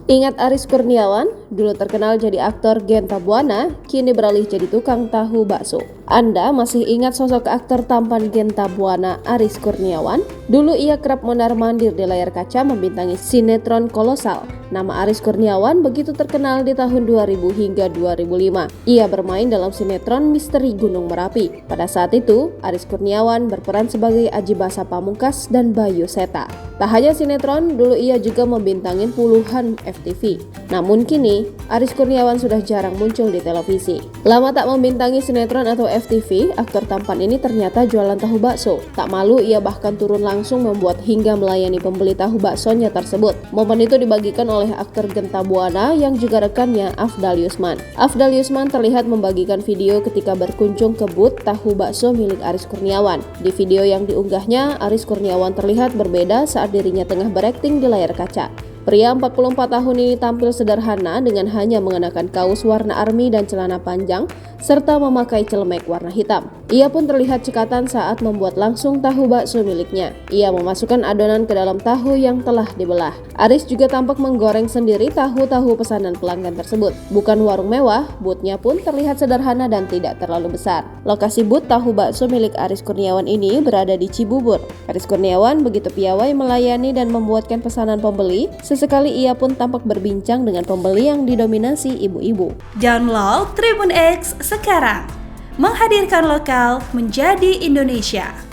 Ingat Aris Kurniawan? Dulu terkenal jadi aktor Genta Buana, kini beralih jadi tukang tahu bakso. Anda masih ingat sosok aktor tampan Genta Buana, Aris Kurniawan? Dulu ia kerap mondar-mandir di layar kaca membintangi sinetron kolosal. Nama Aris Kurniawan begitu terkenal di tahun 2000 hingga 2005. Ia bermain dalam sinetron Misteri Gunung Merapi. Pada saat itu, Aris Kurniawan berperan sebagai Aji Basa Pamungkas dan Bayu Seta. Tak hanya sinetron, dulu ia juga membintangin puluhan FTV. Namun kini, Aris Kurniawan sudah jarang muncul di televisi. Lama tak membintangi sinetron atau FTV, aktor tampan ini ternyata jualan tahu bakso. Tak malu, ia bahkan turun langsung membuat hingga melayani pembeli tahu baksonya tersebut. Momen itu dibagikan oleh aktor Genta Buana yang juga rekannya Afdal Yusman. Afdal Yusman terlihat membagikan video ketika berkunjung ke booth tahu bakso milik Aris Kurniawan. Di video yang diunggahnya, Aris Kurniawan terlihat berbeda saat dirinya tengah berakting di layar kaca. Pria 44 tahun ini tampil sederhana dengan hanya mengenakan kaos warna army dan celana panjang serta memakai celemek warna hitam. Ia pun terlihat cekatan saat membuat langsung tahu bakso miliknya. Ia memasukkan adonan ke dalam tahu yang telah dibelah. Aris juga tampak menggoreng sendiri tahu-tahu pesanan pelanggan tersebut. Bukan warung mewah, booth-nya pun terlihat sederhana dan tidak terlalu besar. Lokasi booth tahu bakso milik Aris Kurniawan ini berada di Cibubur. Aris Kurniawan begitu piawai melayani dan membuatkan pesanan pembeli. Sesekali ia pun tampak berbincang dengan pembeli yang didominasi ibu-ibu. Download Tribun X sekarang, menghadirkan lokal menjadi Indonesia.